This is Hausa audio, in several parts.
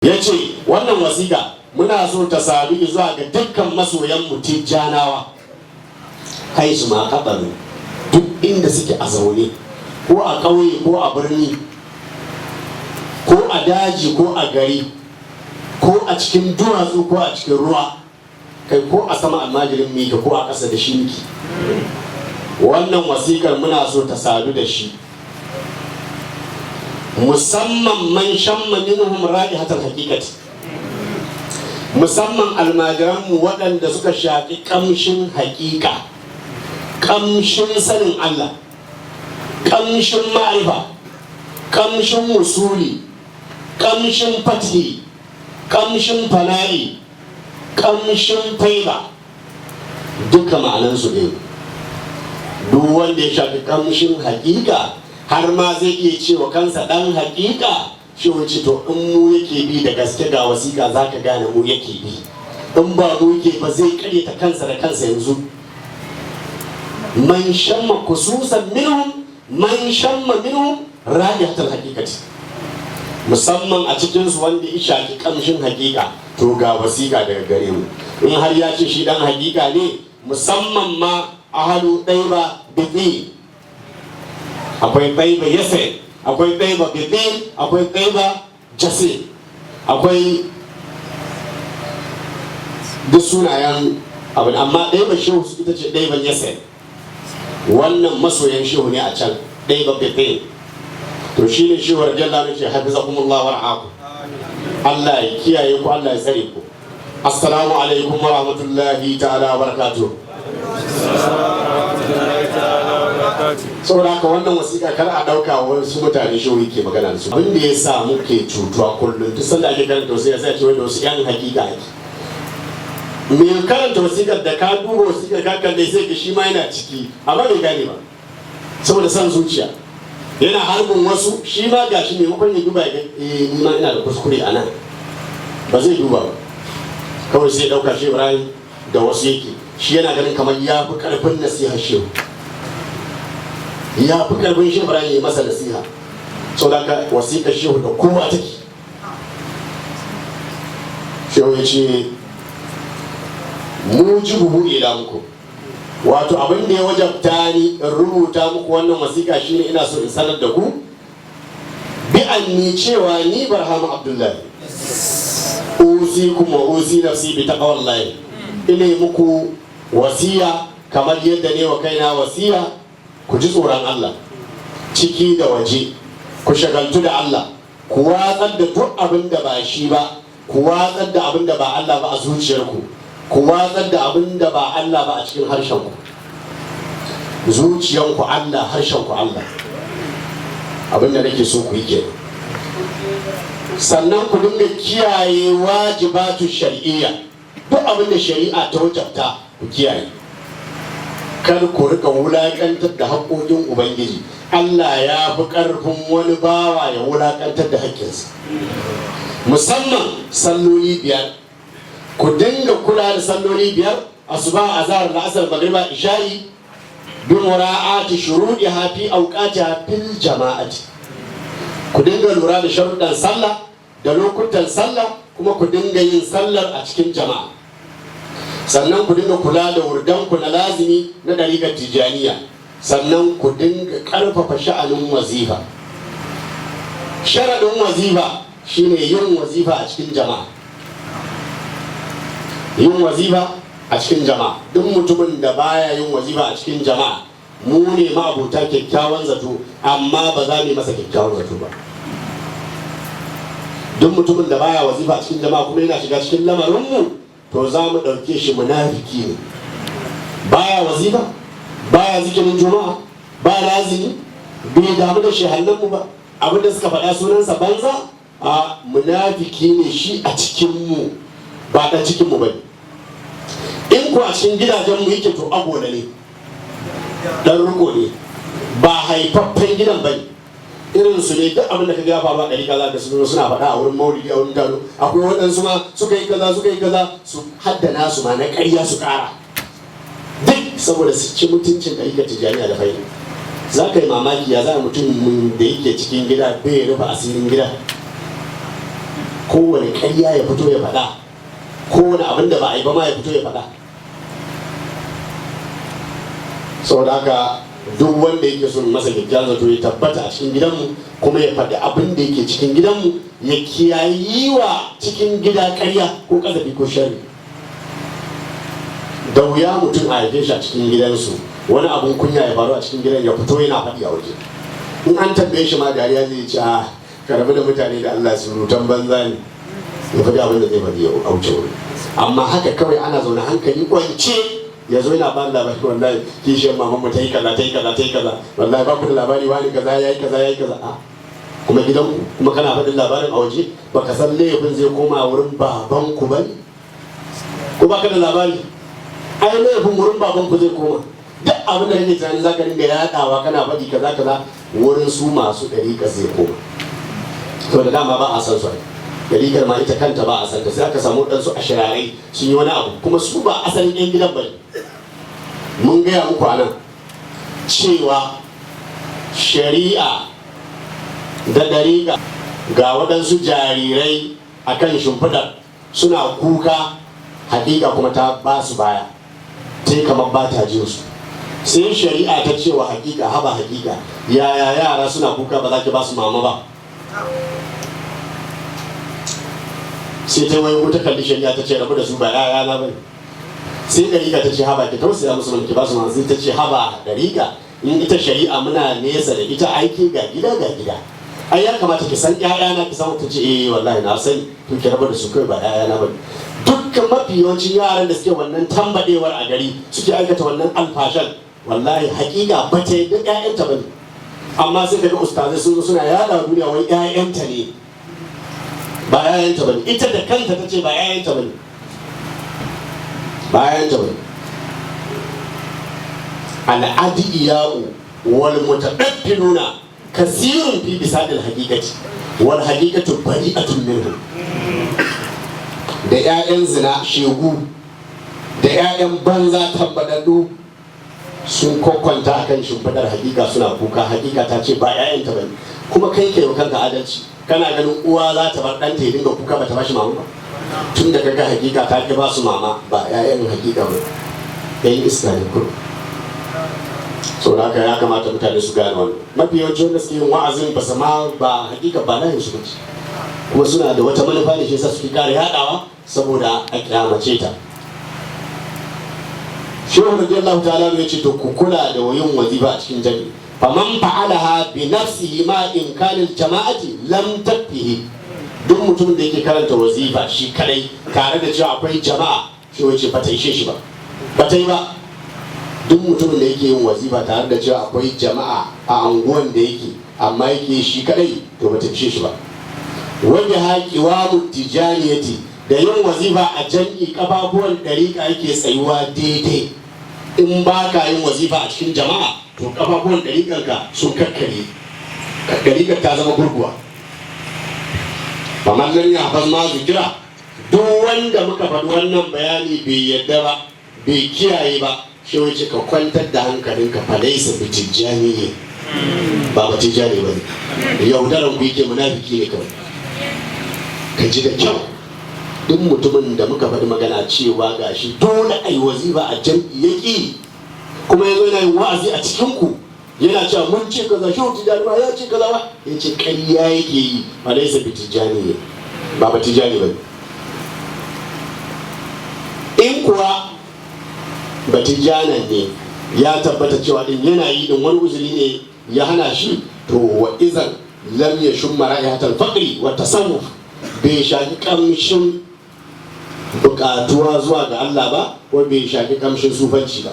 ya ce wannan wasiƙa muna so ta sadu zuwa ga dukkan masoyan mu tijjanawa kai su ma kabaru duk inda suke a zaune ko a ƙauye ko a birni ko a daji ko a gari ko a cikin duwatsu ko a cikin ruwa kai ko a sama almajirin mika ko a ƙasa da shi miki wannan wasiƙar muna so ta sadu da shi musamman man shamma minhum ra'ihatul haqiqati musamman almajiranmu waɗanda suka shafi ƙamshin haƙiƙa, ƙamshin sanin Allah, ƙamshin ma'arifa, ƙamshin musuli, ƙamshin fatihi, ƙamshin fana'i, ƙamshin faiba, duka ma'anansu ne. Duk wanda ya shafi ƙamshin haƙiƙa har ma zai iya cewa kansa ɗan haƙiƙa, shi wuce to in mu yake bi da gaske ga wasiƙa za ka gane mu yake bi, in ba mu yake ba zai karyata kansa da kansa yanzu. Man shamma kususan minhum man shamma minhum ra'ihatul haqiqati, musamman a cikin su wanda ya shaki kamshin haƙiƙa to ga wasiƙa daga gare mu. In har ya ce shi dan haƙiƙa ne, musamman ma ahalu ɗaiba bibi, akwai ɗaiba yase, akwai ɗaiba bibi, akwai ɗaiba jase, akwai duk sunayen abin, amma ɗaiba shehu ita ce ɗaiban yase. Wannan masoyan shehu ne a can ɗaiba bibi, to shi ne shehu rajalla ne ce hafizakumullah wa ra'aku, Allah ya kiyaye ku, Allah ya tsare ku. Assalamu alaikum wa rahmatullahi ta'ala wa barakatuh. Saboda haka wannan wasiƙa kar a ɗauka wasu mutane shi ke magana da su. Abin da ya sa muke cutuwa kullum duk sanda ake karanta wasiƙa sai a ce wanda wasu yan hakika ake. Me karanta wasiƙar da ka duba wasiƙar ka kalle sai ka shi ma yana ciki amma bai gane ba saboda san zuciya. Yana harbin wasu shi ma gashi maimakon ya duba ya ga ni ma ina da kuskure a nan, ba zai duba ba, kawai sai ɗauka shi Ibrahim da wasu yake, shi yana ganin kamar ya fi ƙarfin nasiha shehu, ya fi ƙarfin shehu Ibrahim ya masa nasiha. Sau da ka wasiƙar shehu da kowa take. Shehu ya ce mu ji buhu ila muku, wato abin da ya wajabta ni in rubuta muku wannan wasiƙa shine ina so in sanar da ku bi anni cewa ni Barhama Abdullahi usikum wa usi nafsi bi taqwallahi, ina muku wasiya kamar yadda ne wa kaina wasiya, ku ji tsoron Allah ciki da waje, ku shagaltu da Allah, ku watsar da duk abin da ba shi ba, ku watsar da abin da ba Allah ba a zuciyarku, ku watsar da abin da ba Allah ba a cikin harshenku. Zuciyanku Allah, harshenku Allah, abin da nake so ku yi kenan. Sannan ku dinga kiyaye wajibatu shar'iyya, duk abin da shari'a ta wajabta ku kiyaye. Kar ku rika wulaƙantar da haƙoƙin Ubangiji. Allah ya fi ƙarfin wani bawa ya wulaƙantar da haƙƙinsa. Musamman salloli biyar, ku dinga kula da salloli biyar: asuba, azhar, la'asar, magriba, isha'i, bi mura'ati shuruɗiha fi awqatiha fil jama'ati. Ku dinga lura da sharuɗan sallah da lokutan sallah, kuma ku dinga yin sallar a cikin jama'a. Sannan ku dinga kula da wurdanku na lazimi na ɗariƙar tijaniya. Sannan ku dinga ƙarfafa sha'anin wazifa. Sharaɗin wazifa shine yin wazifa a cikin jama'a. Yin wazifa a cikin jama'a. Duk mutumin da baya yin wazifa a cikin jama'a, mu ne ma'abuta kyakkyawan zato, amma ba za mu yi masa kyakkyawan zato ba. Duk mutumin da baya wazifa a cikin jama'a kuma yana shiga cikin lamarinmu, to za mu ɗauke shi munafiki ne. Baya wazifa, baya zikirin juma'a, ba lazimi, bai damu da shehannanmu ba, abin da suka faɗa sunansa banza, a munafiki ne shi a cikinmu, ba ɗan cikinmu ba ne. In ku a cikin gidajenmu yake to agola ne, ɗan riko ne, ba haifaffen gidan ba ne. Irin su ne duk abin da ka gafa ba ɗari kaza da suna faɗa a wurin maulidi, a wurin taro. Akwai waɗansu ma suka yi kaza su haddana su ma na ƙarya su ƙara, duk saboda su ci mutuncin ɗarikar tijjaniya da faida. Za ka yi mamaki ya za mutum da yake cikin gida bai rufe asirin gida. kowane ƙarya ya fito ya faɗa, kowane abin da ba a yi ba ma ya fito ya faɗa. Saboda haka duk wanda yake son masa kyakkyawan zato ya tabbata a cikin gidanmu, kuma ya faɗi abin da yake cikin gidanmu, ya kiyayi wa cikin gida ƙarya ko ƙazafi ko sharri. Da wuya mutum a haife shi a cikin gidansu wani abun kunya ya faru a cikin gidan ya fito yana faɗi a waje. In an tambaye shi ma dariya zai ce a karbi da mutane da Allah surutan banza ne, ya faɗi abin da zai faɗi ya wuce wuri. Amma haka kawai ana zaune hankali kwance ya zo yana ba labari, wallahi kishiyar mamanmu ta yi kaza ta yi kaza ta yi kaza, wallahi ba ku da labari wani kaza ya yi kaza ya yi kaza. A kuma gidanku kuma kana faɗin labarin a waje, baka san laifin zai koma wurin babanku ba ne? Ko baka da labari? Ai laifin wurin babanku zai koma. Duk abin da kake tunanin zaka dinga yaɗawa kana faɗi kaza kaza, wurin su masu ɗariƙa zai koma. To da dama ba a san su ai. Ɗariƙar ma ita kanta ba a san ta, sai aka samu ɗansu a shirarai sun yi wani abu, kuma su ba asalin 'yan gidan ba ne. Mun gaya muku a nan cewa shari'a da ɗariƙa ga waɗansu jarirai a kan shimfiɗar suna kuka, haƙiƙa kuma ta ba su baya, ta yi kamar ba ta jin su. Sai shari'a ta ce wa haƙiƙa, haba haƙiƙa, yaya yara suna kuka ba za ki ba su mama ba? Sai ta wayo ta kalli shari'a ta ce rabu da su ba yaya na bane. Sai ɗariƙa ta ce haba ki tausaya musu man ki ba su mama. Sai ta ce haba ɗariƙa, in ita shari'a muna nesa da ita, aiki ga gida ga gida, ai ya kamata ki san ƴaƴana, ki san. Ta ce eh wallahi na sani, to ki rabu da su kai ba ƴaƴana bane. Dukkan mafi yawancin yaran da suke wannan tambadewar a gari suke aikata wannan alfashan, wallahi haƙiƙa ba ta yadda ƴaƴanta bane. Amma sai kaga ustazai sun zo suna yada duniya wai ƴaƴanta ne, ba ƴaƴanta bane. Ita da kanta ta ce ba ƴaƴanta bane, ba ƴaƴanta bane. Al-adiya'u wal mutadaffiruna kasirun fi bisadil haqiqati wal haqiqatu bari'atun minhum. Da 'ya'yan zina shegu da 'ya'yan banza tambadaddu sun kwakwanta akan shimfidar hakika suna kuka, hakika ta ce ba 'ya'yanta bane. Kuma kai ke kanka adalci, kana ganin uwa za ta bar ɗanta ya dinga kuka ba ta bashi mama ba? Tun da kaga hakika ta ki ba su mama, ba 'ya'yan hakika ba, 'yan iska ne kurum. So haka ya kamata mutane su gane wannan. Mafi yawanci wanda suke yin wa'azin ba sama ba hakika ba layin su bace, kuma suna da wata manufa ne shi yasa suke kare yaɗawa saboda a kyamace ta. Shehu radiyallahu ta'ala ya ce to ku kula da yin wazifa a cikin jami'i. Faman fa'alaha bi nafsihi ma imkanil jama'ati lam takfihi. Duk mutumin da yake karanta wazifa shi kadai tare da cewa akwai jama'a, shi wace ba ta ishe shi ba, ba ta yi ba. Duk mutumin da yake yin wazifa tare da cewa akwai jama'a a anguwan da yake, amma yake shi kadai, to ba ta ishe shi ba. Wanda haƙiwa mutijaniyati, da yin wazifa a jam'i kafafuwan ɗariƙa yake tsayuwa daidai. In ba ka yin wazifa a cikin jama'a, to kafafuwan ɗariƙarka sun kakkare, ɗariƙar ta zama gurguwa. Kamar nan ya hafaz ma zikira, duk wanda muka faɗi wannan bayani bai yadda ba, bai kiyaye ba, shi wace ka kwantar da hankalinka, falaisa bi tijjani, ba ba tijjani ba ne, yaudaran ku yake, munafiki ne kawai. Ka ji da kyau, duk mutumin da muka faɗi magana cewa gashi dole a yi wazifa a jam'i yaƙi, kuma ya zo yana yin wa'azi a cikinku, yana cewa mun ce kaza, shehu tijjani ba ya ce kaza ba, ya ce ƙarya yake yi, ba laisa bi tijjani ne, ba ba tijjani ba. In kuwa ba tijjanan ne ya tabbata cewa din yana yi din wani uzuri ne ya hana shi, to wa izan lam yashum mara'ihatal faqri wa tasawuf, bai shafi kamshin bukatuwa zuwa ga Allah ba, ko bai shafi kamshin sufanci ba.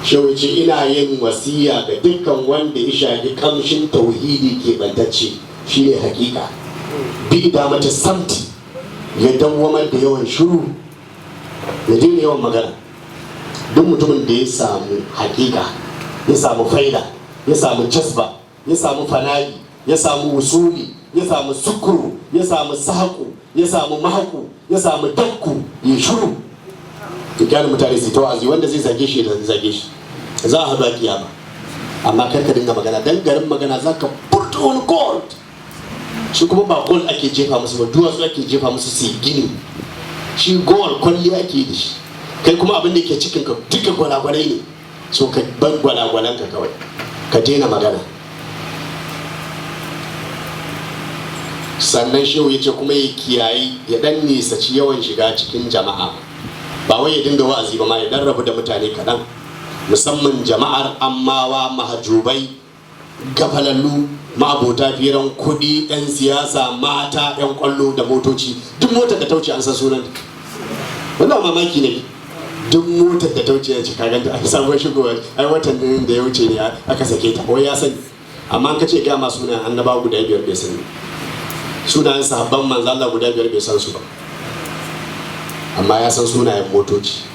Shehu ce ina yin wasiya ga dukkan wanda ya shafi kamshin tauhidi ke bantacce, shine hakika, bi da mata samti, ya dawwamar da yawan shiru, ya daina yawan magana. Duk mutumin da ya samu hakika, ya samu faida, ya samu jazba, ya samu fana'i, ya samu wusuli, ya samu sukuru, ya samu sahaku, ya samu mahaku, ya samu dakku, ya shuru. To kyale mutane su ta wa'azi, wanda zai zage shi da zage shi, za a haɗu a kiyama. Amma kar ka dinga magana, dan garin magana za ka furta wani gold, su kuma ba gol ake jefa musu ba, duwatsu ake jefa musu su gini. Shi gol kwalli ake da shi, kai kuma abin da ke cikin ka duka gwalagwalai ne. So ka bar gwalagwalan ka kawai, ka daina magana. Sannan shehu ya ce kuma ya kiyayi ya dan nisaci yawan shiga cikin jama'a, ba wai ya dinga wa'azi ba ma, ya dan rabu da mutane kaɗan, musamman jama'ar ammawa, mahajubai, gafalallu, ma'abota firan kuɗi, 'yan siyasa, mata, 'yan kwallo da motoci. Duk motar da ta wuce an san sunan. Wannan mamaki ne, duk motar da ta wuce ya ce kaganta a sabon shigowar, ai watan da ya wuce ne aka sake ta, wai ya sani. Amma ka ce gama sunan annabawa guda 5 bai sani, sunayen sahabban manzo Allah guda 5 bai san su ba, amma ya san sunayen motoci.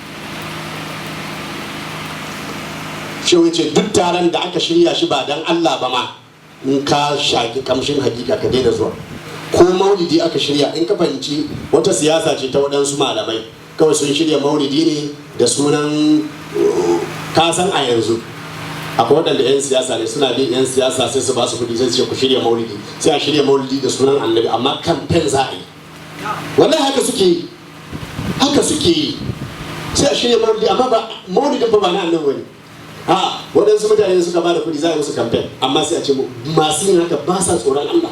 Shi wuce duk taron da aka shirya shi ba dan Allah ba ma, in ka shaki kamshin hakika ka daina zuwa. Ko maulidi aka shirya, in ka fahimci wata siyasa ce ta waɗansu malamai, kawai sun shirya maulidi ne da sunan kasan. A yanzu akwai waɗanda 'yan siyasa ne, suna bin 'yan siyasa sai su ba su kuɗi sai su ce ku shirya maulidi, sai a shirya maulidi da sunan annabi, amma kamfen za a yi. Wallahi haka suke yi, haka suke yi, sai a shirya maulidi, amma ba maulidin ba na annabi wani. A waɗansu mutane suka ba da kuɗi za a yi musu kamfen, amma sai a ce masu yin haka ba sa tsoron Allah,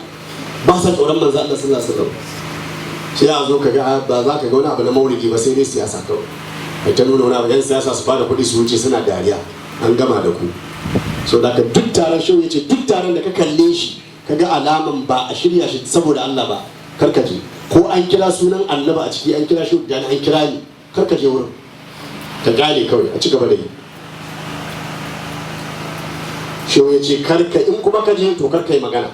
ba sa tsoron manzo Allah sallallahu alaihi wasallam. Sai a zo ka ga ba za ka ga wani abu na maulidi ba, sai dai siyasa kawai. Ai ta nuna wani abu, 'yan siyasa su ba da kuɗi su wuce suna dariya, an gama da ku. So da ka duk taron shi ya ce duk taron da ka kalle shi ka ga alaman ba a shirya shi saboda Allah ba, karkaje. Ko an kira sunan annaba a ciki, an kira shi da an kira ni, karkaje wurin, ka gane kawai a ci gaba da yi. Shi ya ce karka, in kuma ka je to karka yi magana.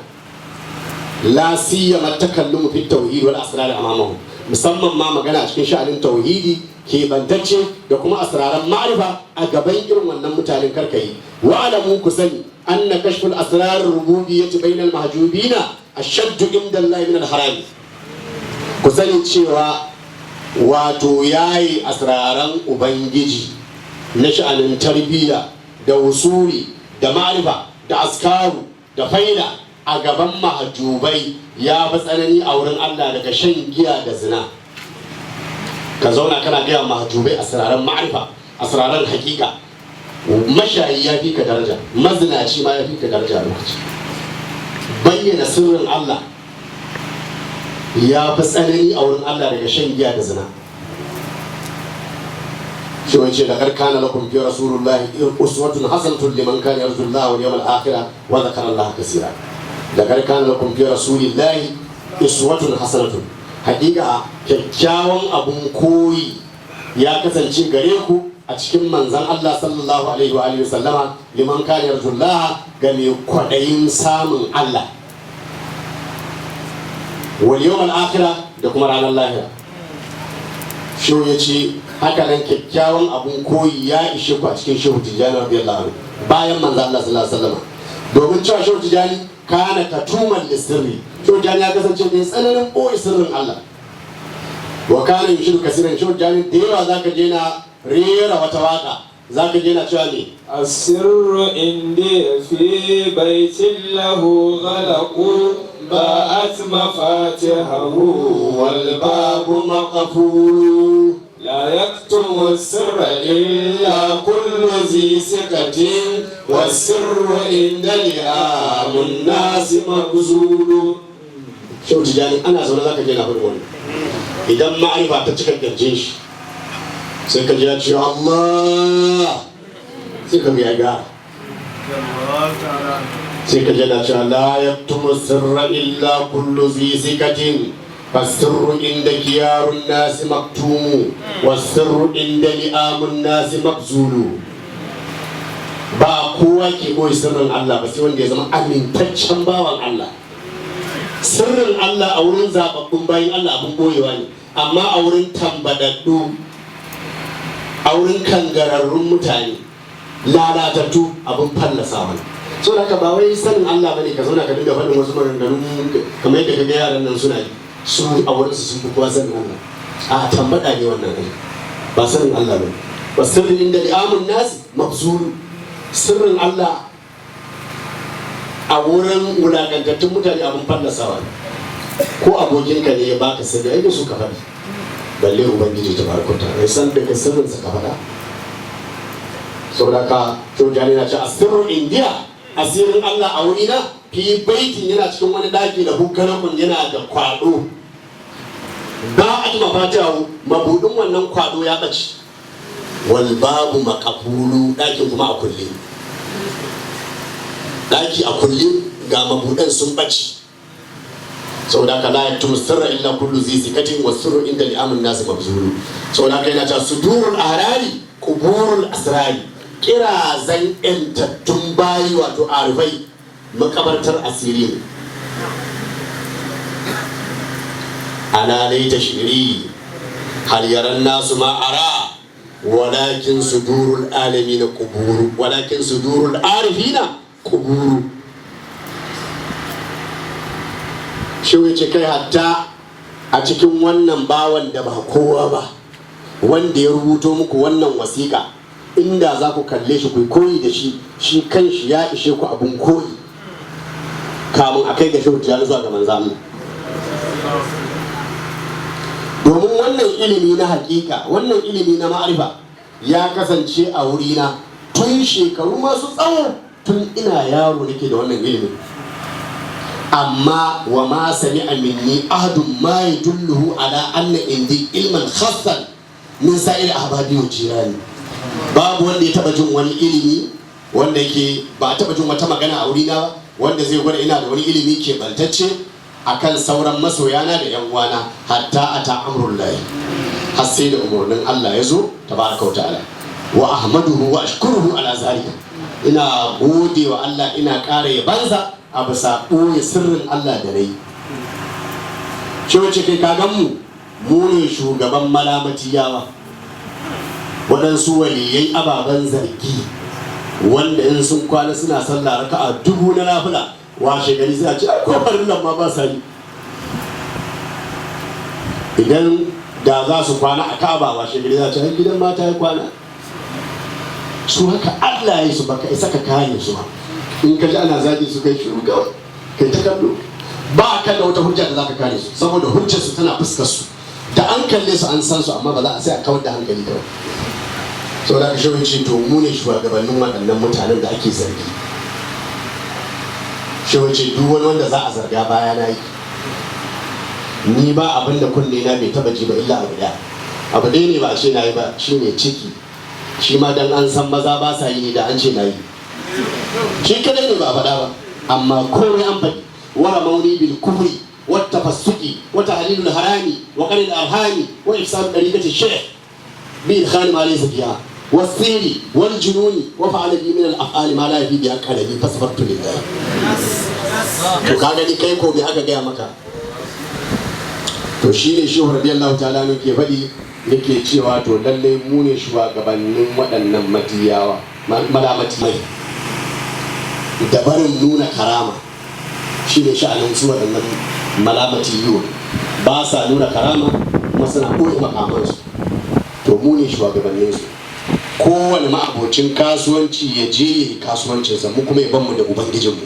La siyama takallumu fi tauhid wal asrar amamahu, musamman ma magana a cikin sha'anin tauhidi ke bantacce da kuma asraran ma'rifa a gaban irin wannan mutanen karkayi. Wa alamu ku sani anna kashful asrar rububiyyati bainal mahjubina ashaddu inda Allah min al-haram. Ku sani cewa wato yayi asraran ubangiji na sha'anin tarbiyya da usuli da ma'rifa da askaru da faida a gaban mahjubai ya fi tsanani a wurin Allah daga shan giya da zina. Ka zauna kana gaya mahjubai asraran ma'rifa, asraran hakika. Mashayi ya fi ka daraja, mazinaci ma ya fi ka daraja lokaci. Bayyana sirrin Allah ya fi tsanani a wurin Allah daga shan giya da zina. Shi wace da karkana lakum fi rasulullahi uswatun hasanatun liman kana yarju Allah wal yawmal akhir wa dhakara Allah kaseera. Da karkana lakum fi rasulillahi uswatun hasanatun, hakika kyakkyawan abun koyi ya kasance gare ku a cikin manzan Allah sallallahu alaihi wa alihi sallama liman kana yarjullah, ga mai kwadayin samun Allah wal yawmal akhirah da kuma ranar lahira. Shi ya ce haka nan kyakkyawan abun koyi ya ishe ku a cikin Shehu Tijjani radiyallahu anhu bayan manzan Allah sallallahu alaihi wasallama, domin cewa Shehu Tijjani kana katuman lisirri. Shehu Tijjani ya kasance mai tsananin ɓoye sirrin Allah. Wa kana yushiru kasiran. Shehu Tijjani da yawa zaka je na rera wata waka, zaka je na cewa ne asirru indi fi baitin lahu ghalaqu ba'at mafatihahu wal babu maqfulu la yaktumu sirra illa kullu zi sikatin wasirru inda li'amun nasi mabzulu. Shehu Tijjani ana zaune zaka je na faɗin wani, idan ma'arifa ta cika kirjin shi sai ka ji ya ce Allah, sai ka ya gara, sai ka ji na ce la yaktumu sirra illa kullu zi sikatin fasirru inda kiyarun nasi maktumu wasirru inda li'amun nasi mabzulu. Ba kowa ke boye sirrin Allah ba sai wanda ya zama amintaccen bawan Allah. Sirrin Allah a wurin zababbun bayan Allah abin boyewa ne, amma a wurin tambadaddu, a wurin kangararrun mutane lalatattu abin fallasawa ne. So da ba wai sanin Allah bane ka zauna ka dinga faɗin wasu maganganu kamar yadda kaga yaran nan suna yi, su a wurin su sun fi kowa sanin Allah. A tambada ne wannan ne, ba sanin Allah bane. Ba sirrin inda li'amun nasi mabzulu. Sirrin Allah a wurin wulakantattun mutane abin fallasawa ne. Ko abokinka ne ya baka sirri ai da su ka faɗi, balle ubangiji ta barkota ya san daga sirrinsa ka faɗa. Saboda ka Jojani na ce asirru indiya, asirin Allah a wurina fi baitin yana cikin wani daki da hukarakun yana da kwado. Ba a tuma fatiha mabudin wannan kwado ya ɓace. Wal babu makafulu, ɗakin kuma a kulle. Ɗaki a kulle ga mabudan sun ɓace. Saboda haka la yaktumu sirra illa kullu zi zikatin wa sirru inda li'amun nasi mabzulu. Saboda haka yana ta sudurul ahrari quburul asrari, kirazan yantattun bayi wato arifai makabartar asiri ne. Ana laita shiri hal yaran nasu ma ara walakin sudurul alamina quburu, walakin sudurul arifina quburu. Shi wuce kai hatta a cikin wannan bawan da ba kowa ba wanda ya rubuto muku wannan wasiƙa, inda za ku kalle shi ku koyi da shi, shi kanshi ya ishe ku abun koyi kamun a kai ga shehu tijjani zuwa ga manzo Allah. Domin wannan ilimi na hakika, wannan ilimi na ma'arifa ya kasance a wurina tun shekaru masu tsawo, tun ina yaro nake da wannan ilimi. Amma wa ma sami'a minni ahadun ma yadulluhu ala anna indi ilman khassan min sa'ir ahbadi wa jirani. Babu wanda ya taba jin wani ilimi wanda yake ba a taba jin wata magana a wurina ba wanda zai gwada ina da wani ilimi ke baltacce akan sauran masoyana da yan uwana, hatta ata amrullahi, har sai da umarnin Allah ya zo tabaraka wa ta'ala. Wa ahmaduhu wa ashkuruhu ala zalika, ina gode wa Allah, ina ƙara yabansa a bisa ɓoye sirrin Allah da rai. Ce wace kai kagan mu ne shugaban malamatiyawa, waɗansu waliyai ababen zargi wanda in sun kwana suna sallah raka'a 1000 na nafila, washe gari sai a ce ai kofarin nan ma ba sa yi. Idan da za su kwana a Ka'aba washe gari za a ce ai gidan mata ya kwana. Su haka Allah ya su, baka isa ka kare su ba. In ka ji ana zagi su kai shiru kawai, kai ta kallo. Ba ka da wata hujja da za ka kare su, saboda hujjar su tana fuskar su, da an kalle su an san su, amma ba za a sai a kawar da hankali kawai. Saboda ka shawarci to mu ne shugabannin waɗannan mutanen da ake zargi. Shawarci duk wani wanda za a zarga baya na yi, ni ba abin da kunne na bai taba ji ba illa abu ɗaya. Abu ɗaya ne ba a ce na yi ba, shi ne ciki. Shi ma dan an san maza ba sa yi ne da an ce na yi. Shi kadai ne ba a faɗa ba, amma komai an faɗi. Wa mauni bil kufri wa tafassuqi wa tahlilul harami wa qalil arhami wa ifsad dariqati shaykh bi idkhal ma laysa fiha wa sirri wal jununi wa fa'ala bi min al af'ali ma la yafi bi qalbi fasfartu lillahi. To kaga ni kai ko me aka gaya maka? To shine shehu radiyallahu ta'ala ne ke faɗi, yake cewa to lallai mu ne shugabannin waɗannan matiyawa malamati da barin nuna karama. Shi ne sha'anin su waɗannan malamati yiwu, ba sa nuna karama kuma suna ɓoye makamansu. To mu ne shugabanninsu. Kowane ma'abocin kasuwanci ya je ya yi kasuwancinsa, mu kuma ya ban mu da ubangijinmu.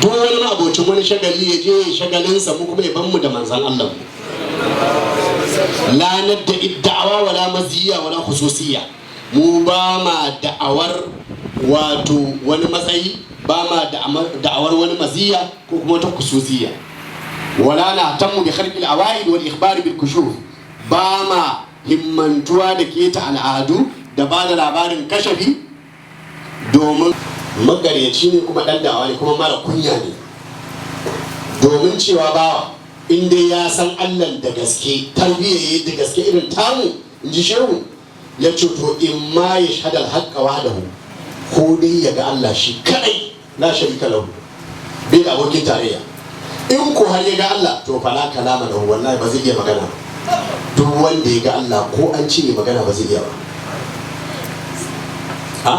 Duk wani ma'abocin wani shagali ya je ya yi shagalinsa, mu kuma ya ban mu da manzan Allah mu. La nadda idda'awa wala maziyya wala khususiyya, mu ba ma da'awar wato wani matsayi, ba ma da'awar wani maziyya ko kuma wata khususiyya. Wala na tammu bi kharqil awaid wal ikhbar bil kushuf, ba ma himmantuwa da keta al'adu da ba da labarin kashafi, domin magaryaci ne kuma dan da'awa ne kuma mara kunya ne. Domin cewa bawa in dai ya san Allah da gaske, tarbiyya da gaske irin tamu, in ji shehu, ya ce to in ma ya shahadar haƙƙa wahdahu, ko dai ya ga Allah shi kadai la sharika lahu, bai da abokin tarayya. In ko har ya ga Allah to fala kalama lahu, wallahi ba zai iya magana. Duk wanda ya ga Allah ko an ce magana ba zai iya ba. Ha?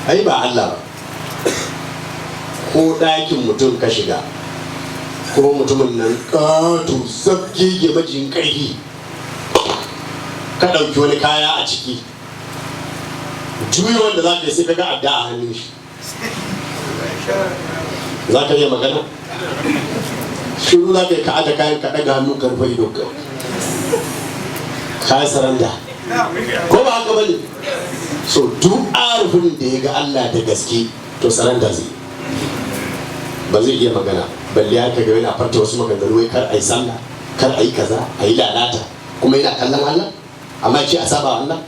Ai ba Allah ba. Ko ɗakin mutum ka shiga, ko mutumin nan ƙato zabgege majin ƙarfi, ka ɗauki wani kaya a ciki, juyi wanda za ka yi sai ka ga adda a hannun shi. za ka iya magana? Shiru za ka yi ka aje kayan ka ɗaga hannu ka rufe ido ka saranda ko ba haka bane? So duk arifin da ya ga Allah da gaske to saranda zai ba zai iya magana, balle haka ga yana farta wasu maganganu wai kar a yi sallah, kar a yi kaza, a yi lalata, kuma yana kallon Allah amma ya ce a saba Allah.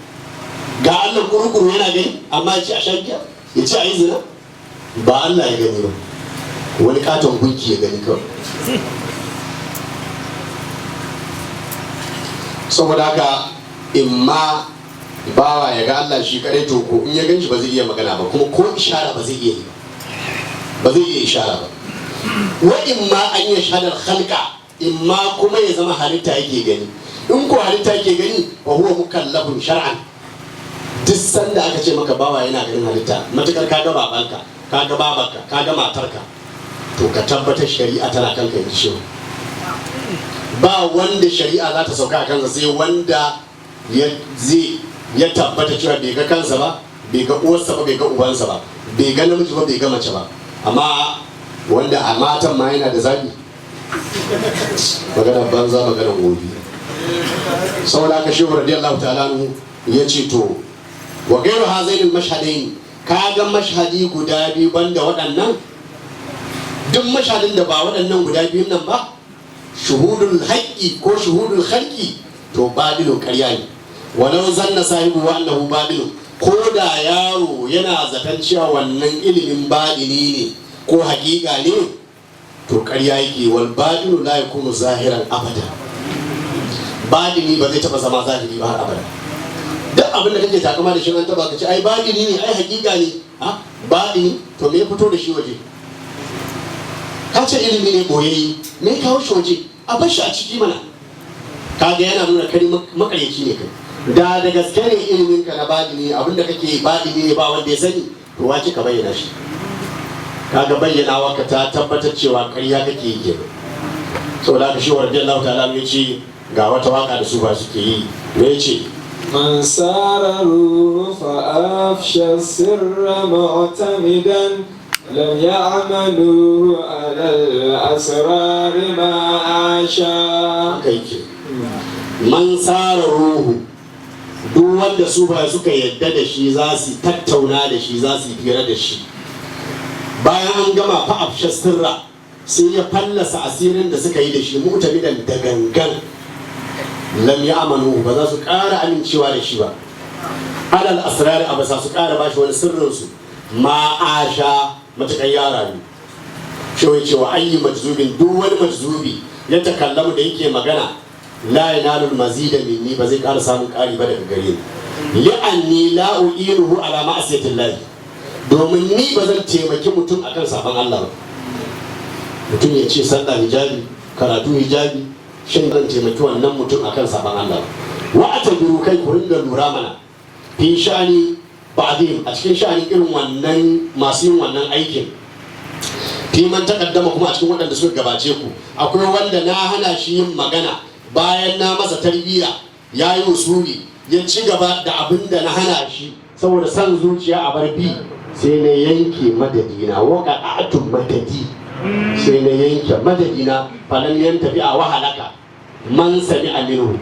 Ga Allah kurukuru yana gani amma ya ce a sha giya, ya ce a yi zina. Ba Allah ya gani ba, wani katon gunki ya gani kawai. Saboda haka imma bawa ya ga Allah shi kadai, to ko in ya gan shi ba zai iya magana ba, kuma ko ishara ba zai iya yi ba zai iya ishara ba. Wa imma an yi shahadar khalqa, imma kuma ya zama halitta yake gani. In ko halitta yake gani wa huwa mukallafun shar'an. Duk sanda aka ce maka bawa yana ganin halitta, matukar ka ga babanka, ka ga babarka, ka ga matarka, to ka tabbatar shari'a tana kanka yanzu shi. Ba wanda shari'a za ta sauka a kansa sai wanda ya tabbata cewa bai ga kansa ba, bai ga uwarsa ba, bai ga ubansa ba, bai ga namiji ba, bai ga mace ba. Amma wanda a matan ma yana da zabi, magana banza magana gobe. Saboda haka shehu radiyallahu ta'ala ya ce to wa gairu hazainul mashhadain, ka ga mashhadi guda biyu banda waɗannan, duk mashhadin da ba waɗannan guda biyun nan ba, shuhudul haqqi ko shuhudul khalqi, to babilun ƙarya ne. Walau zanna sahibu wa annahu babilun, ko da yaro yana zaton cewa wannan ilimin badini ne ko haƙiƙa ne, to ƙarya yake. Wal badinu la yakunu zahiran abada, badini ba zai taɓa zama zahiri ba har abada. Duk abin da kake takama da shi an taba ka ce ai badini ne, ai haƙiƙa ne. Ha, badini to me ya fito da shi waje? Ka ce ilimi ne boyayyi, me kawo shi waje? A bar shi a ciki mana. Kaga yana nuna kai makaryaci ne kai. Da gaske ne ilimin ka na badini, abin da kake badini ne ba wanda ya sani, to wace ka bayyana shi. Kaga bayyana waka ta tabbatar cewa ƙarya kake yi kenan. Saboda haka shi wa radiyallahu ta'ala ya ce ga wata waka da su ba suke yi, me ya ce? من ساره فأفشى السر معتمدا لم يعملوا على الأسرار ما عاشا. Man sara ruhu, duk wanda su ba suka yadda da shi za su tattauna da shi, za su fira da shi, bayan an gama fa afsha sirra sai ya fallasa asirin da suka yi da shi mu'tamidan da gangan, lam ya'manu ba za su ƙara amincewa da shi ba, alal asrar a basa su ƙara bashi wani sirrin su ma asha matakan yara ne. Shi wai cewa ayyi majzubin, duk wani majzubi ya takallamu da yake magana, la yanalul mazida minni, ba zai ƙara samun ƙari ba daga gare ni. Li'anni la u'inuhu ala ma'asiyatillah, domin ni ba zan taimaki mutum akan sabon Allah ba. Mutum ya ce sallah hijabi, karatu hijabi, shin zan taimaki wannan mutum akan sabon Allah ba. Wa atabiru, kai ku ringa lura mana fi sha'ani ba'dihim, a cikin sha'anin irin wannan masu yin wannan aikin. Fi man taqaddama, kuma a cikin waɗanda suka gabace ku akwai wanda na hana shi yin magana bayan na masa tarbiyya, ya yi usuli, ya ci gaba da abin da na hana shi saboda san zuciya a bar bi, sai na yanke madadina, waka atun madadi, sai na yanke madadina, falan yan tafi a wahalaka man sami aminu,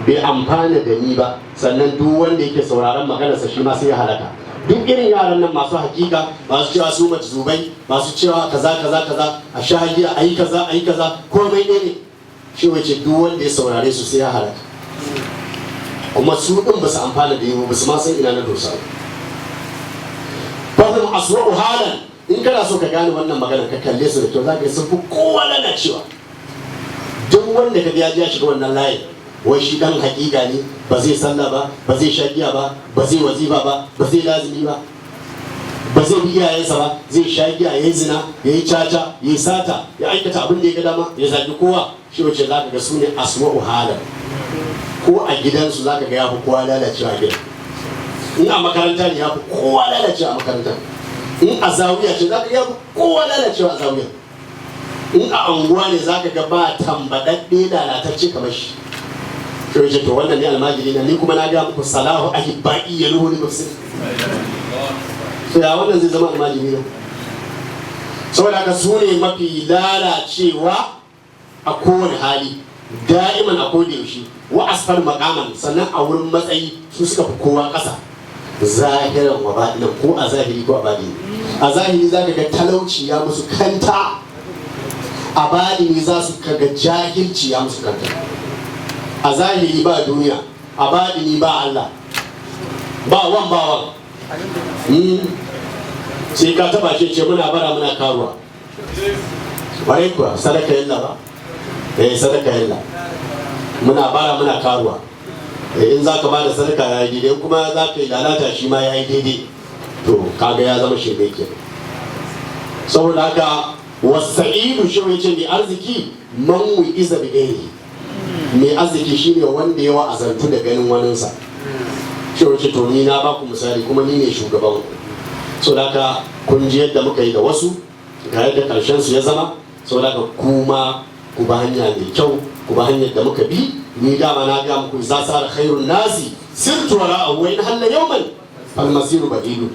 bai amfana da ni ba, sannan duk wanda yake sauraron maganarsa shi ma sai ya halaka. Duk irin yaran nan masu hakika, masu cewa su majzubai, masu cewa kaza kaza kaza, a shahiya ayi kaza ayi kaza, komai ne shi wace duk wanda ya saurare su sai ya halaka. Kuma su din ba su amfana da yi ba, su ma san ina na dosa. Fahim aswa'u halan, in kana so ka gane wannan magana ka kalle su da kyau, za ka yi sun fi kowa lalacewa. Duk wanda ka ya shiga wannan layin, wai shi dan hakika ne, ba zai sallah ba, ba zai sha giya ba, ba zai wazifa ba, ba zai lazimi ba, ba zai bi iyayensa ba, zai sha giya, ya yi zina, ya yi caca, ya yi sata, ya aikata abin da ya ga dama, ya zagi kowa. Shi wace za ka ga su ne aswa'u halan. Ko a gidansu za ka ga ya fi kowa lalacewa a gidan. In a makaranta ne ya fi kowa lalacewa a makaranta. In a zawiya ce za ka ga ya fi kowa lalacewa a zawiya. In a unguwa ne za ka ga ba tambaɗaɗɗe lalatacce kamar shi. Shi wace to wannan ne almajiri na, ni kuma na ga muku salahu ahibba'i ya ruhu ni mafsir. To ya wannan zai zama almajiri na? saboda haka su ne mafi lalacewa a kowane hali da'iman a koda yaushe wa asfal maqaman sannan a wurin matsayi su suka fi kowa ƙasa zahiran wa batinan ko a zahiri ko a batini a zahiri za ka ga talauci ya musu kanta a batini za su kaga jahilci ya musu kanta a zahiri ba duniya a batini ba Allah ba wan sai ka taba ce muna bara muna karuwa bare kuwa sadaka yalla ba sadaka yalla muna bara muna karuwa in za ka ba da sadaka ya yi daidai kuma za ka yi lalata shi ma ya yi daidai to kaga ya zama shirme ke saboda haka wasa'idu shi wai ce mai arziki man iza bi gairi mai arziki shine wanda ya wa'azantu da ganin waninsa shi wace to ni na baku misali kuma ni ne shugaban ku saboda haka kun ji yadda muka yi da wasu ga yadda karshen su ya zama saboda haka kuma ku ba hanya mai kyau ku ba hanyar da muka bi ni dama na ga muku za sara khairun nasi sirtu wara'ahu wa in halla yawman fal masiru badilu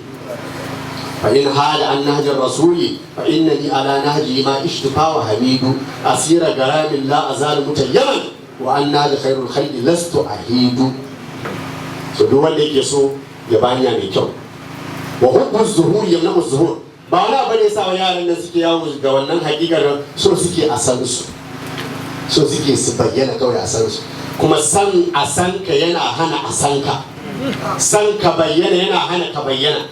fa in hada an nahja rasuli fa innani ala nahji ma ishtifa wa hamidu asira garamin la azal mutayyaman wa anna li khairul khalqi lastu ahidu so duk wanda yake so ya ba hanya mai kyau wa hubbu zuhur yamna'u zuhur ba wani abu ne sa yaran nan suke yawo ga wannan hakikar so suke a san su so suke su bayyana kawai a san su kuma san a san ka yana hana a san ka san ka bayyana yana hana ka bayyana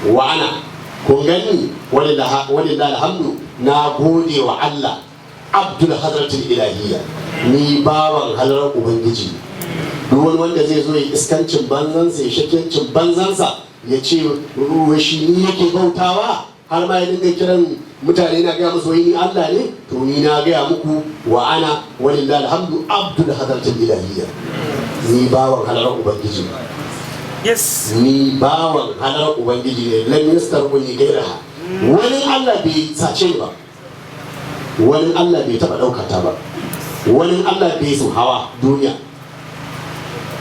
wa ana kun gani walillahi alhamdu na gode wa Allah abdul hadratul ilahiyya ni bawan halar ubangiji duk wani wanda zai zo ya iskancin banzansa ya shakiyancin banzansa ya ce ruwa shi ni yake bautawa har ma ya dinga kiran mutane na gaya musu wai ni Allah ne to ni na gaya muku wa ana walillahi alhamdu abdul hadratul ilahiyya ni bawan halar ubangiji Yes. ni bawan halar ubangiji ne lam yastarquni gairaha wani Allah bai sace ba wani Allah bai taba daukata ba wani Allah bai su hawa duniya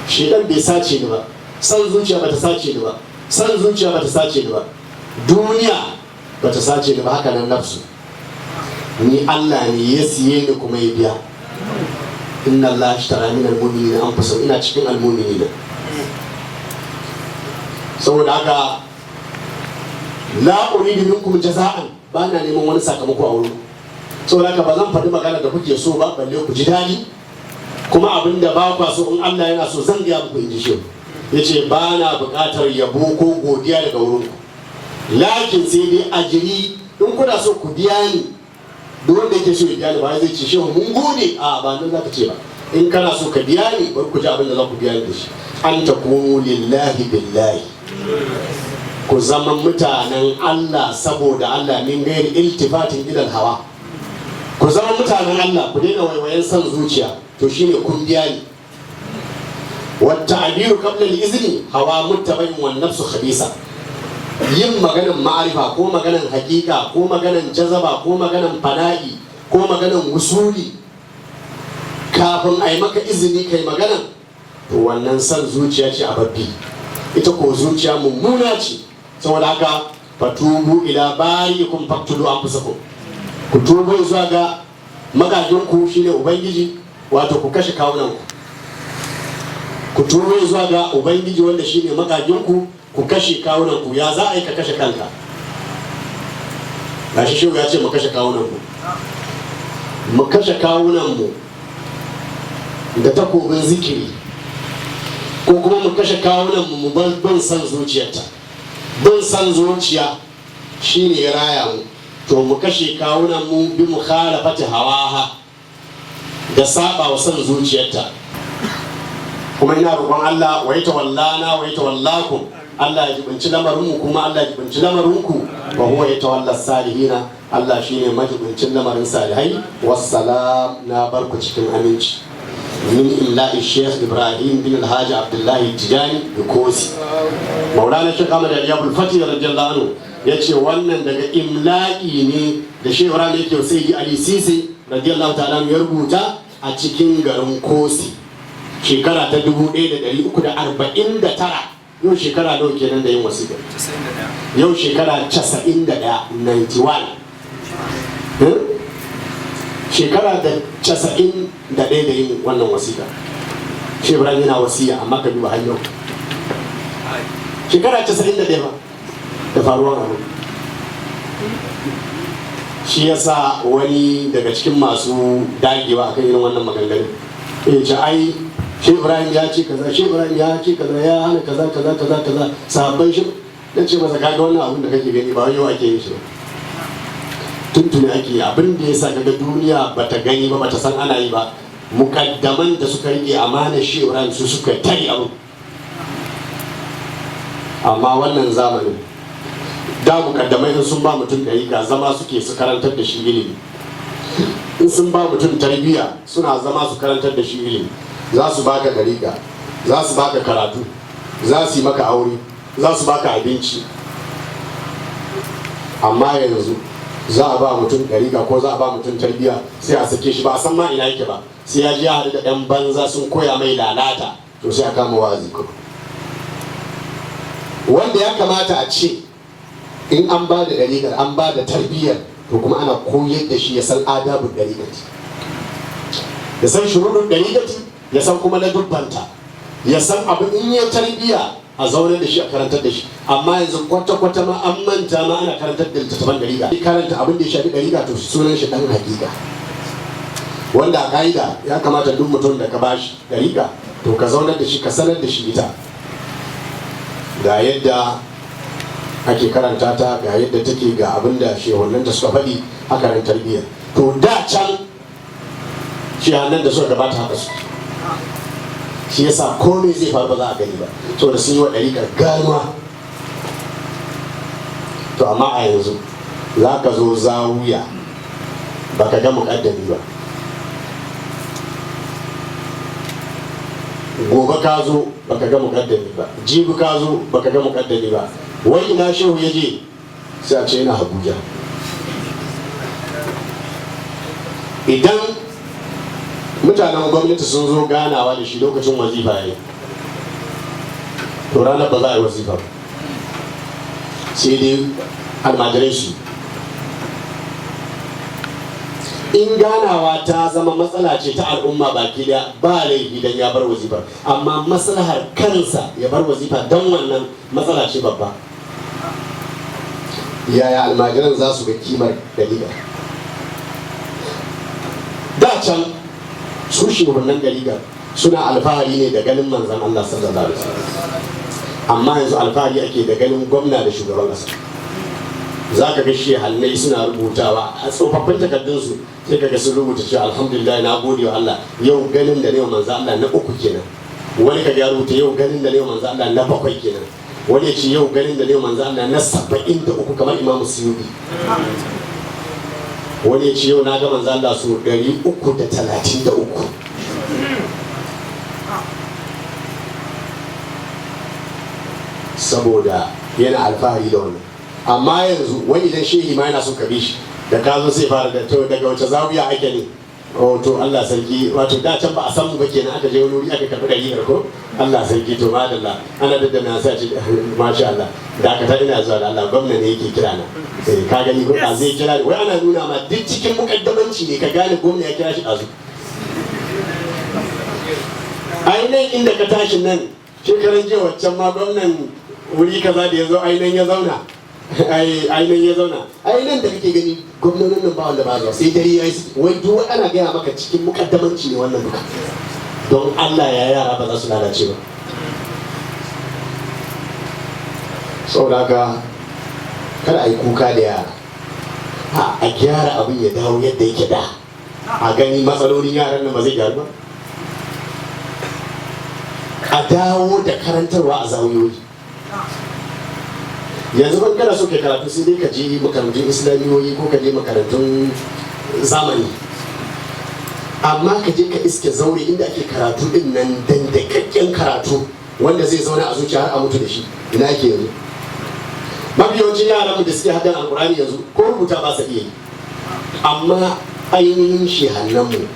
shedan bai sace ni ba san zuciya bata sace ni ba san zuciya bata sace ni ba duniya bata sace ni ba haka nan nafsu ni Allah ne ya siye ni kuma ya biya inna Allah ashtara min al-mu'minina anfusahum ina cikin al-mu'minina saboda haka la uridu minkum jaza'an ba na neman wani sakamako a wurin saboda haka ba zan faɗi magana da kuke so ba balle ku ji daɗi kuma abin da ba kwa so in Allah yana so zan gaya muku in ji shi yace ba na buƙatar yabo ko godiya daga wurin ku lakin sai dai ajiri in kuna so ku biya ni duk wanda yake so ya biya ni ba zai ce shehu mun gode a ba nan zaka ce ba in kana so ka biya ni bar ku ji abin da za ku biya ni da shi an takunu lillahi billahi ku zama mutanen Allah saboda Allah min gairi iltifatin ilal hawa ku zama mutanen Allah ku daina waiwayen san zuciya to shine kun biya ni wata abiru qabla al-izni hawa muttabain wan nafsu khabisa yin maganan ma'arifa ko maganan hakika ko maganan jazaba ko maganan fana'i ko maganan wusuli kafin a yi maka izini kai maganan to wannan san zuciya ce a babbi ita ko zuciya mummuna ce saboda haka fatubu ila bari'ikum faqtulu anfusakum ku tubo zuwa ga magajinku shine ubangiji wato ku kashe kawunanku ku tubo zuwa ga ubangiji wanda shine magajinku ku kashe kawunanku ya za a yi ka kashe kanka gashi shi ya ce mu kashe kawunanmu mu kashe kawunanmu da takobin zikiri ko kuma mu kashe kawunanmu mu ban san zuciyarta bin san zuciya shine ya raya mu to mu kashe kawunanmu bi mukhalafati hawaha da saba wa san zuciyarta kuma ina roƙon Allah wa yatawallana wa yatawallakum Allah ya jibinci lamarinmu kuma Allah ya jibinci lamarinku wa huwa yatawalla salihina Allah shine majibincin lamarin salihai wassalam na barku cikin aminci min illahi Sheikh Ibrahim bin Alhaji Abdullahi Tijani Dukosi Maulana Sheikh Ahmad Ali Abdul Fatih radiyallahu anhu yace wannan daga imla'i ne da Sheikh Ibrahim yake sai Ali Sisi radiyallahu ta'ala ya rubuta a cikin garin Kosi shekara ta 1349 yau shekara nawa kenan da yin wasiƙa yau shekara 91 91 shekara da 91 da yin wannan wasiƙa. Shi Ibrahim yana wasiya amma ka duba har yau shekara 91 ba da faruwar abu. Shi yasa wani daga cikin masu dagewa akan irin wannan maganganun ya ce ai shi Ibrahim ya ce kaza, shi Ibrahim ya ce kaza, ya hana kaza kaza kaza kaza sahabban shi. Na ce masa kaga wannan abin da kake gani ba yau ake yin shi ba, tuntuni ake yi. Abin da ya sa kaga duniya bata gani ba, bata san ana yi ba, mukaddaman da suka rike amanar shi Ibrahim su suka tari abu. Amma wannan zamanin da mukaddamai in sun ba mutum ɗariƙa zama suke su karantar da shi ilimi, in sun ba mutum tarbiyya suna zama su karantar da shi ilimi. Za su baka ɗariƙa, za su baka karatu, za su yi maka aure, za su baka abinci. Amma yanzu za a ba mutum ɗariƙa ko za a ba mutum tarbiyya sai a sake shi ba a san ma ina yake ba, sai ya ji ya haɗu da ɗan banza sun koya mai lalata, to sai a kama wazi kuma. Wanda ya kamata a ce in an ba da ɗariƙar an ba da tarbiyyar, to kuma ana koyar da shi ya san adabun ɗariƙar, ya san shuruɗin ɗariƙar, ya san kuma na dubbanta, ya san abu in ya tarbiyya a zaunar da shi a karantar da shi. Amma yanzu kwata-kwata ma an manta ma ana karantar da littattafan ɗariƙa. Karanta abin da ya shafi ɗariƙa to sunan shi ɗan hakika, wanda a ƙa'ida ya kamata duk mutum da ka ba shi ɗariƙa to ka zaunar da shi ka sanar da shi ita ga yadda ake karanta ta, ga yadda take, ga abin da shehunanta suka faɗi haka nan tarbiyyar. To da can shehunan da suka gabata haka su, shi yasa komai zai faru ba za a gani ba, saboda sun yi wa ɗariƙar ganuwa. To amma a yanzu za ka zo zawiya ba ka ga muƙaddami ba, gobe ka zo ba ka ga muƙaddami ba, jibi ka zo ba ka ga muƙaddami ba. Wai ina shehu ya je sai a ce yana Abuja. Idan mutanen gwamnati sun zo ganawa da shi lokacin wazifa ya yi, to ranar ba za a yi wazifa ba, sai dai almajirai su. In ganawa ta zama matsala ce ta al'umma baki da ba laifi dan ya bar wazifa, amma maslahar kansa ya bar wazifa don wannan matsala ce babba. Yaya almajiran za su ga kimar dalila? Da can su shugabannin gariga suna alfahari ne da ganin manzan Allah sallallahu alaihi wasallam, amma yanzu alfahari ake da ganin gwamna da shugaban ƙasa. Za ka ga shehannai suna rubutawa a tsofaffin takardunsu, sai ka ga sun rubuta cewa alhamdulillah na gode wa Allah yau ganin da ne manzan Allah na 3 kenan. Wani ka ga rubuta yau ganin da ne manzan Allah na 7 kenan. Wani ya ce yau ganin da ne manzan Allah na 73 kamar Imam Suyuti. Wani ya ce yau na ga manzan Allah su 333. Saboda yana alfahari da wannan. Amma yanzu wani idan shehi ma yana son ka bi shi, da ka zo sai fara da to daga wace zawiya ake ne? Oh to Allah sarki, wato da can ba a san mu ba kenan, aka je wani wuri aka karɓi ɗari ko Allah sarki to madalla ana da na sa ce masha Allah da ka ta ina zuwa da Allah gwamna ne yake kira na. Ka gani ko zai kira ni, wai ana nuna ma duk cikin mukaddamanci ne ka gane gwamna ya kira shi ɗazu. Ainihin inda ka tashi nan shekaran jiya waccan ma gwamnan wuri kaza da ya zo ainihin ya zauna. Ainihin ya zauna, ainihin da kake gani gwamnonin nan ba wanda ba zuwa sai dare ya yi, wai duk ana gaya maka cikin mukaddamanci ne wannan duka, don Allah ya yara ba za su lalace ba. Saboda haka kada a yi kuka da yara, a gyara abin ya dawo yadda yake da, a gani matsalolin yaran nan ba zai gyaru ba. A dawo da karantarwa a zawiyoyi. Yanzu ban kana so kai karatu sai dai ka je makarantun islamiyoyi ko ka je makarantun zamani, amma ka je ka iske zaure inda ake karatu din nan dandakakken karatu wanda zai zauna a zuciya har a mutu da shi, ina ke yanzu? Mafiyawancin yaran mu da suke haddan alkurani yanzu ko rubuta ba su iya yi, amma ainihin shehannan mu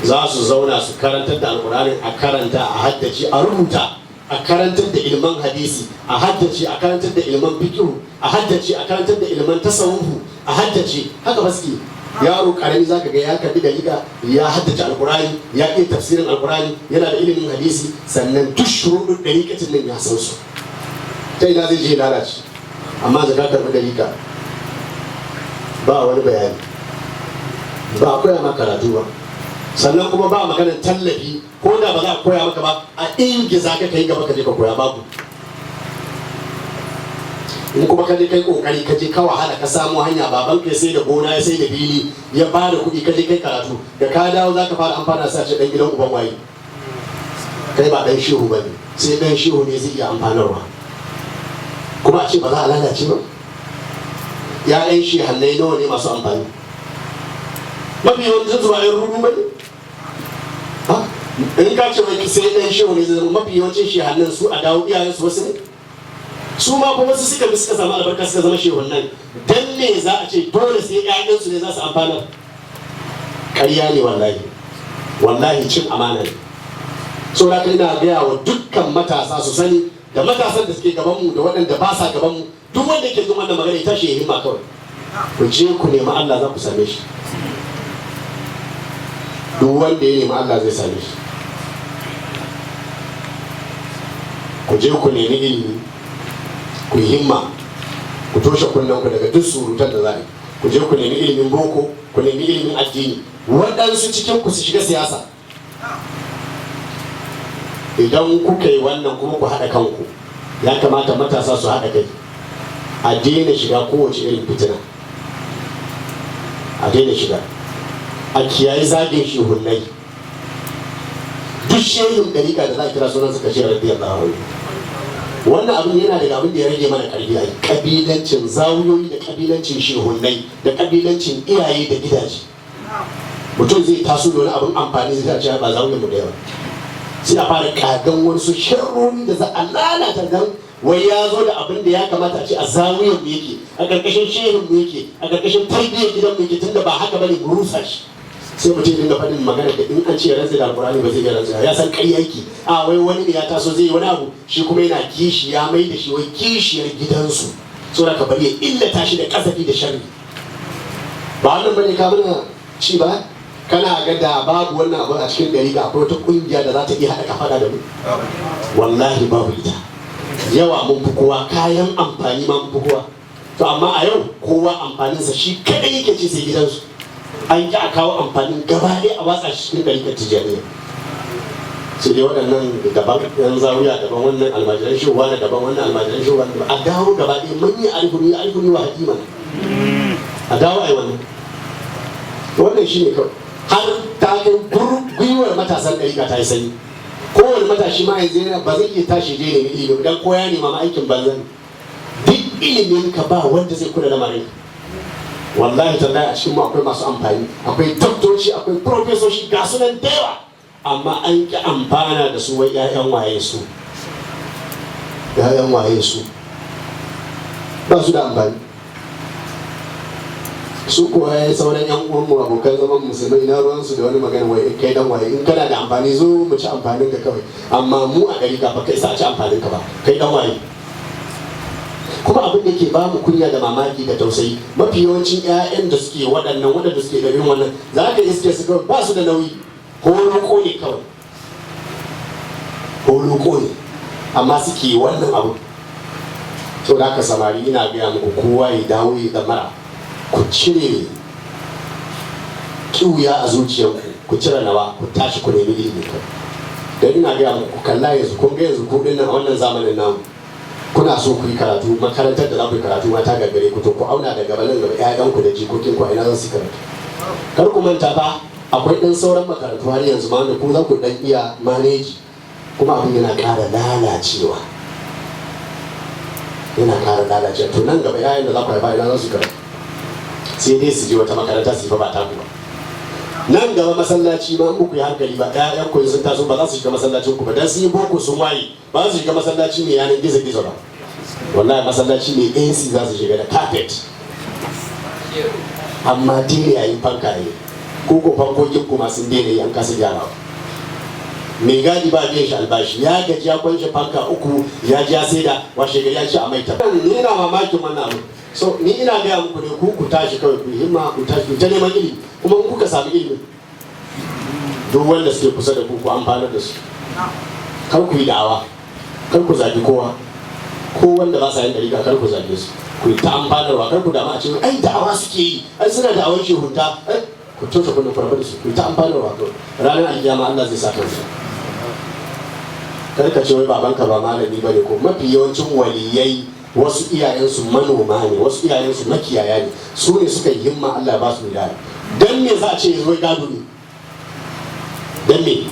za su zauna su karantar da alkurani, a karanta a haddace a rubuta, a karantar da ilman hadisi, a haddace a karantar da ilman fiqh, a haddace a karantar da ilman tasawufu, a haddace haka ba suke. yaro karami zaka ga ya karbi dalika ya haddace alqur'ani ya iya tafsirin alqur'ani yana da ilimin hadisi sannan duk shuruɗin dalikatin nan ya san su ta ina zai je lalace amma zaka karbi dalika ba wani bayani ba a koya maka karatu ba sannan kuma ba maganar tallafi ko da ba za a koya maka ba a ingiza ka kai gaba ka je ka koya babu in kuma ka je kai kokari ka je ka wahala ka samu hanya baban ka sai da gona ya sai da fili ya ba da kuɗi ka je kai karatu da ka dawo za ka fara amfana sa ce dan gidan uban waye kai ba dan shehu ba ne sai dan shehu ne zai iya amfanarwa kuma a ce ba za a lalace ba ya'yan shi hannai nawa ne masu amfani mafi yawancin zuwa yan rubu ba ne in ka ce mai sai dan shehu ne zai zama mafi yawancin shi hannun su a dawo iyayensu wasu ne su ma kuma su suka bi suka samu albarka suka zama shehun nan dan ne za a ce dole sai ƴaƴansu ne za su amfana ƙarya ne wallahi cin amana ne so da ina gaya wa dukkan matasa su sani da matasan da suke gaban mu da waɗanda ba sa gaban mu duk wanda ke jin wannan magana ya tashi ya himma kawai ku je ku nemi Allah za ku same shi duk wanda ya nemi Allah zai same shi ku je ku nemi ilimi ku yi himma ku toshe kunnen ku daga duk surutan da za a yi ku je ku nemi ilimin boko ku nemi ilimin addini waɗansu cikin ku su shiga siyasa idan kuka yi wannan kuma ku haɗa kanku ya kamata matasa su haɗa kai a daina shiga kowace irin fitina a daina shiga a kiyaye zagin shehunnai duk shehin ɗariƙa da za a kira sunan suka shi radiyallahu anhu wannan abin yana daga abin da ya rage mana karfi a kabilancin zawuyoyi da kabilancin shehunnai da kabilancin iyaye da gidaje mutum zai taso da wani abin amfani zai ce ba zawuyan mu da yawa sai a fara kagan wasu sharrori da za a lalata dan wai ya zo da abin da ya kamata a ce a zawuyan mu yake a karkashin shehin mu yake a karkashin tarbiyyar gidan mu yake tunda ba haka bane mu rusa shi sai mutum dinga faɗin magana da in an ce rantsa da alkurani ba zai iya rantsa ya san ƙarya yake a wai wani ne ya taso zai yi wani abu shi kuma yana kishi ya mai da shi wai kishiyar gidansu so da ka bari ya illata shi da kasafi da sharri ba wannan bane ka mana ci ba kana ga da babu wannan abu a cikin gari ga akwai wata kungiya da za ta iya haɗa kafaɗa da mu wallahi babu ita yawa mun fi kowa kayan amfani ma mun fi kowa to amma a yau kowa amfaninsa shi kaɗai yake ci sai gidansu an ƙi a kawo amfanin gaba ɗaya a watsa shi cikin ɗarikar tijjaniya sai dai waɗannan daban yan zawiya daban wannan almajiran shuwa da daban wannan almajiran shuwa a dawo gaba ɗaya manyan alfuni wa hakima a dawo a yi wannan shi ne kawai har ta kai gwiwar matasan ɗarika ta yi sanyi kowane matashi ma yanzu yana ba zai iya tashi je nemi ilimi dan koya ne ma aikin banza duk ilimin ka ba wanda zai kula da marinka wallahi tallahi a cikin mu akwai masu amfani akwai doktoci akwai profesoshi ga sunan da yawa amma an ki amfana da su wai ƴaƴan waye su ba su da amfani su kuwa ya sauran yan uwan mu abokan zaman musulmai na ruwan su da wani magana wai kai dan waye in kana da amfani zo mu ci amfanin ka kawai amma mu a gari ka ba kai sa ci amfanin ka ba kai dan waye kuma abin da ke ba mu kunya da mamaki da tausayi mafi yawancin 'ya'yan da suke waɗanda suke da irin wannan za ka iske su kawai ba su da nauyi holoko ne kawai holoko ne amma suke wannan abu to da haka samari ina gaya muku kowa ya dawo ya damara ku cire kiwuya a zuciyarku ku cire nawa ku tashi ku nemi ilimi kawai don ina gaya muku kalla yanzu kun ga yanzu ku dinnan a wannan zamanin namu kuna so ku yi karatu makarantar da za ku yi karatu ma ta gagare ku to ku auna da gabanin gaba ƴaƴanku da jikokin ku a ina za su karatu kar ku manta ba akwai ɗan sauran makarantu har yanzu ma da ku za ku ɗan iya maneji kuma abin yana ƙara lalacewa to nan gaba ƴaƴan da za ku haifa ina za su karatu sai dai su je wata makaranta su yi ba ta ku ba nan gaba masallaci ma muku yi hankali ba ƴaƴan ku sun taso ba za su shiga masallacin ku ba dan sun yi boko sun waye ba su shiga masallaci ne yanar gizo ba wallahi masallaci ne AC za su shiga da carpet amma dole yayin fanka ne ko fankokin kuma sun daina yi an kasa gyarawa mai gadi ba biyan shi albashi ya gaji ya kwanshe fanka uku ya ji ya saida washe gari ya ci a mai tabbata ne na mamakin wannan abu so ni ina gaya muku ne ku tashi kawai ku himma ku tashi ku ta neman ilimi kuma in kuka sami ilimi duk wanda suke kusa da ku amfana da su kar ku yi da'awa kar ku zagi kowa ko wanda ba sa yin dariƙa kar ku zage su ku yi ta amfanarwa kar ku dama a ce ai da'awa suke yi ai suna da'awar shehunta ku toshe kunnen farfar da su ku yi ta amfanarwa kawai ranar alkiyama Allah zai sa kansu kar ka ce wai babanka ba malami bane ko mafi yawancin waliyai wasu iyayensu manoma ne wasu iyayensu makiyaya ne su ne suka yi himma Allah ba su wilaya dan me za a ce yanzu wai gado ne dan me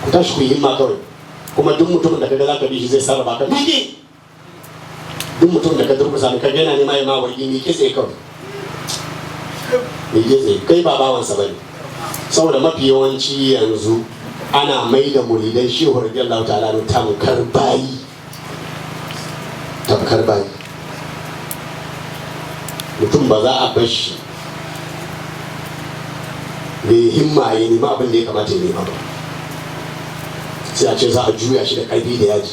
ku tashi ku yi himma kawai kuma duk mutumin da kaga zaka bi shi zai sarrafa ka miƙe duk mutumin da ka durkusa ne kaga yana nema ya ma wani miƙe tsaye kawai miƙe tsaye kai ba bawansa bane saboda mafi yawanci yanzu ana mai da muridan shehu radiyallahu ta'ala tamkar bayi mutum ba za a bar shi mai himma ya nema abin da ya kamata ya nema ba sai a ce za a juya shi da ƙarfi da yaji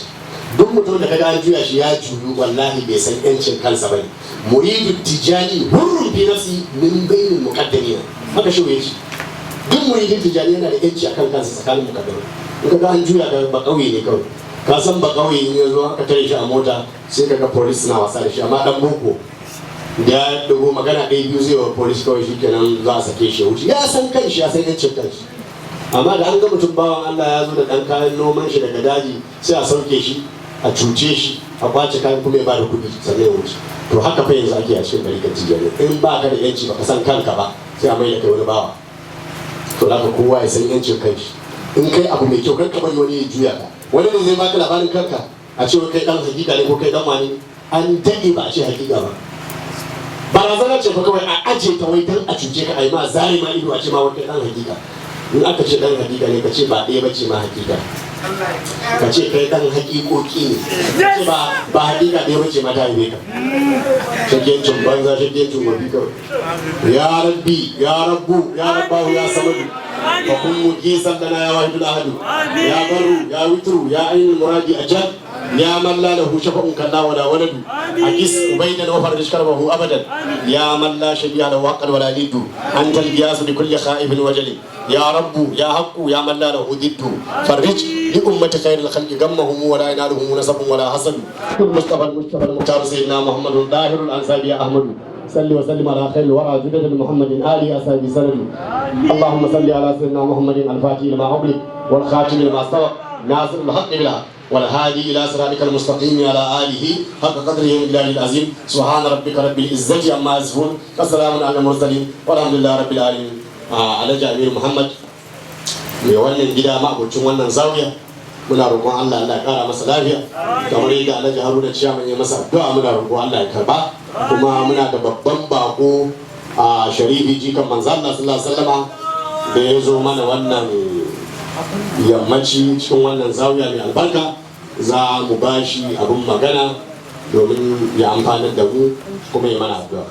duk mutum da kaga an juya shi ya juyu wallahi bai san yancin kansa bane muridu tijani hurrun fi nafsi min bainil muqaddamin haka shi yace duk muridin tijani yana da yanci akan kansa tsakanin muqaddamin in kaga an juya ga ba kauye ne kawai ka san ba kauye in ya zo aka tare shi a mota sai kaga police na wasa da shi amma dan boko da ya dogo magana ɗaya biyu zai wa police kawai shi kenan za a sake shi wuce ya san kanshi ya san yancin kanshi amma da an ga mutum bawan Allah ya zo da ɗan kayan noman shi daga daji sai a sauke shi a cuce shi a kwace kayan kuma ya bada kuɗi sannan ya wuce to haka fa yanzu ake a cikin ɗariƙar tijjani in ba ka da yanci ba ka san kanka ba sai a mai da kai wani bawa to haka kowa ya san yancin kanshi in kai abu mai kyau kar ka bari wani ya juya ka wani ne zai baka labarin kanka a ce kai ɗan hakika ne ko kai ɗan wani an daɗe ba a ce hakika ba barazana ce fa kawai a aje ta wai dan a cuce ka a yi ma zari ma ido a ce ma wai kai ɗan hakika in aka ce dan hakika ne ka ce ba ɗaya bace ma hakika ka ce kai dan hakikoki ne ka ce ba hakika ɗaya bace ma ta haife ka shakiyancin banza shakiyancin wabi kawai ya rabbi ya rabbu ya rabbahu ya samadu fa kun mujisan lana ya wahidul ahadu ya baru ya witru ya ainul muradi ajab يا من لا له شفع كلا ولا ولد أكس بينا وفرج كربه أبدا يا من لا شبيه له وقت ولا ند أنت القياس لكل خائف وجل يا رب يا حق يا من لا له ضد فرج لأمة خير الخلق غمهم ولا ينالهم نسب ولا حسد المصطفى المختار سيدنا محمد الطاهر الأنسابي يا أحمد صل وسلم على خير الورى جدد محمد آله أصحابه سند اللهم صل على سيدنا محمد الفاتح لما أغلق والخاتم لما سبق ناصر الحق بالحق والهادي إلى صراطك المستقيم على آله حق قدره ومقداره العظيم سبحان ربك رب العزة عما يصفون وسلام على المرسلين والحمد لله رب العالمين على جابر محمد mai wannan gida ma'abocin wannan zawiya muna roƙon Allah ya ƙara masa lafiya kamar yadda Alhaji Haruna Ciyaman ya masa addu'a muna roƙon Allah ya karba kuma muna da babban bako a Sharifi jikan manzo Allah sallallahu alaihi wasallama da ya zo mana wannan yammaci cikin wannan zawiya mai albarka za mu bashi abin magana domin ya amfanar da mu kuma ya mana addu'a